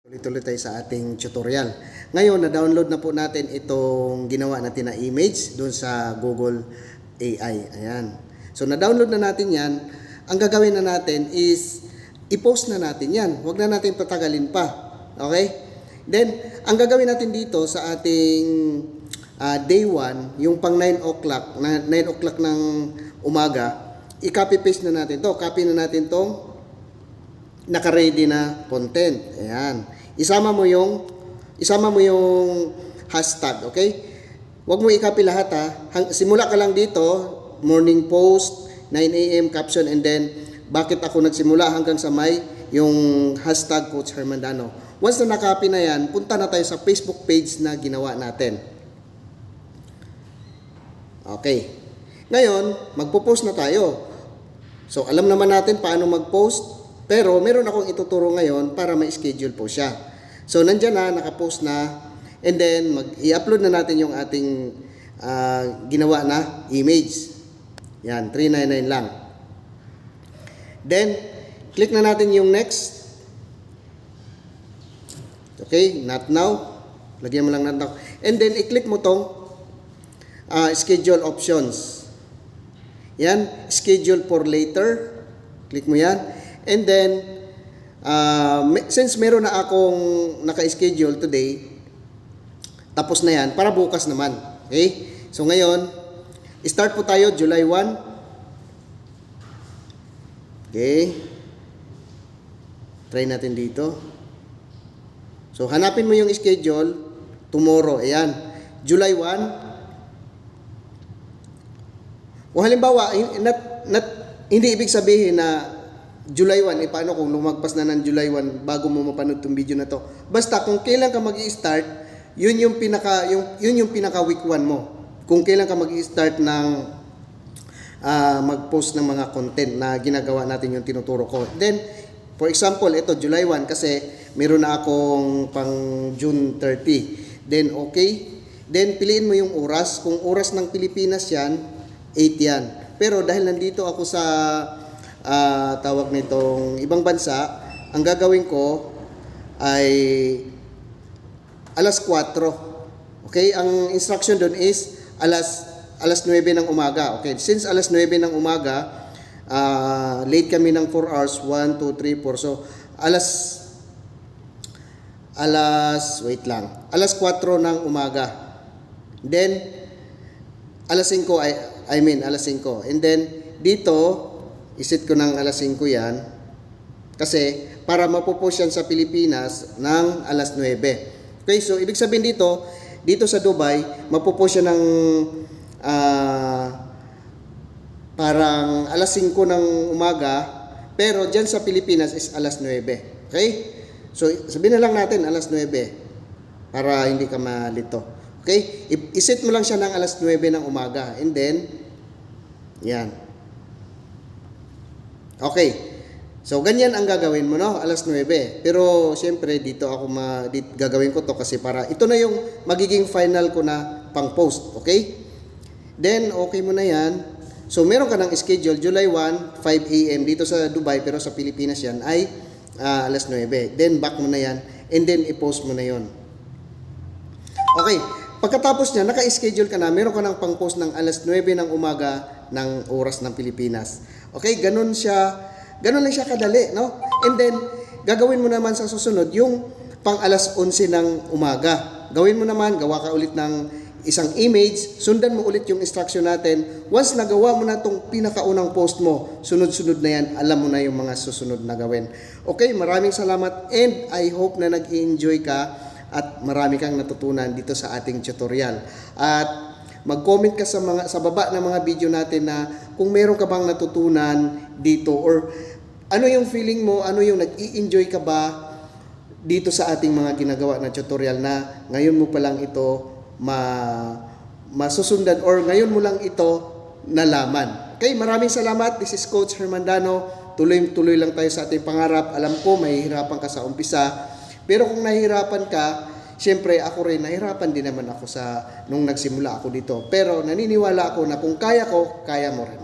Tuloy-tuloy tayo sa ating tutorial. Ngayon, na-download na po natin itong ginawa natin na image doon sa Google AI. Ayan. So, na-download na natin yan. Ang gagawin na natin is, i-post na natin yan. Huwag na natin patagalin pa. Okay? Then, ang gagawin natin dito sa ating day 1, yung pang 9 o'clock, 9 o'clock ng umaga, i-copy-paste na natin to. Copy na natin tong naka-ready na content. Ayan. Isama mo yung hashtag, okay? Huwag mo i-copy lahat ha. Simula ka lang dito, morning post, 9 a.m. caption, and then bakit ako nagsimula hanggang sa may yung hashtag Coach Hermandano. Once na na-copy na yan, punta na tayo sa Facebook page na ginawa natin. Okay. Ngayon, magpo-post na tayo. So, alam naman natin paano mag-post. Pero meron akong ituturo ngayon para ma-schedule po siya. So, nandyan na, nakapost na. And then, i-upload na natin yung ating ginawa na image. Yan, 399 lang. Then, click na natin yung next. Okay, not now. Lagyan mo lang not now. And then, i-click mo tong schedule options. Yan, schedule for later. Click mo yan. And then, since meron na akong naka-schedule today, tapos na yan, para bukas naman. Okay? So ngayon, start po tayo, July 1. Okay? Try natin dito. So, hanapin mo yung schedule, tomorrow. Ayan. July 1. Kung halimbawa, hindi ibig sabihin na July 1, paano kung lumagpas na ng July 1 bago mo mapanood tong video na to? Basta kung kailan ka mag-i-start, yun yung pinaka week 1 mo. Kung kailan ka mag-i-start ng mag-post ng mga content na ginagawa natin yung tinuturo ko. Then, for example, ito July 1 kasi meron na akong pang June 30. Then, okay. Then, piliin mo yung oras. Kung oras ng Pilipinas yan, 8 yan. Pero dahil nandito ako sa tawag nitong ibang bansa, ang gagawin ko ay alas 4. Okay? Ang instruction doon is alas 9 ng umaga. Okay? Since alas 9 ng umaga, late kami ng 4 hours, 1, 2, 3, 4. So, wait lang. Alas 4 ng umaga. Then, alas 5, alas 5. And then, dito, isit ko ng alas 5 yan kasi para mapupost yan sa Pilipinas ng alas 9. Okay, so ibig sabihin dito sa Dubai, mapupost yan ng parang alas 5 ng umaga, pero dyan sa Pilipinas is alas 9. Okay? So sabihin na lang natin alas 9 para hindi ka malito. Okay? Isit mo lang siya ng alas 9 ng umaga and then yan. Okay. So, ganyan ang gagawin mo, no? Alas 9. Pero, siyempre, dito gagawin ko to kasi para, ito na yung magiging final ko na pang-post. Okay? Then, okay mo na yan. So, meron ka ng schedule, July 1, 5 a.m. dito sa Dubai, pero sa Pilipinas yan ay alas 9. Then, back mo na yan. And then, i-post mo na yon. Okay. Pagkatapos niya, naka-schedule ka na, meron ka ng pang-post ng alas 9 ng umaga ng oras ng Pilipinas. Okay, ganun lang siya kadali, no? And then, gagawin mo naman sa susunod yung pang alas 11 ng umaga. Gawin mo naman, gawa ka ulit ng isang image, sundan mo ulit yung instruction natin. Once nagawa mo na itong pinakaunang post mo, sunod-sunod na yan, alam mo na yung mga susunod na gawin. Okay, maraming salamat and I hope na nag-i-enjoy ka at marami kang natutunan dito sa ating tutorial. At mag-comment ka sa baba ng mga video natin na kung meron ka bang natutunan dito or ano yung feeling mo, ano yung nag-i-enjoy ka ba dito sa ating mga ginagawa na tutorial na ngayon mo pa lang ito masusundan or ngayon mo lang ito nalaman. Okay, maraming salamat. This is Coach Hermandano. Tuloy-tuloy lang tayo sa ating pangarap. Alam ko mahihirapan ka sa umpisa, pero kung nahihirapan ka, siyempre, ako rin, nahirapan din naman ako nung nagsimula ako dito. Pero naniniwala ako na kung kaya ko, kaya mo rin.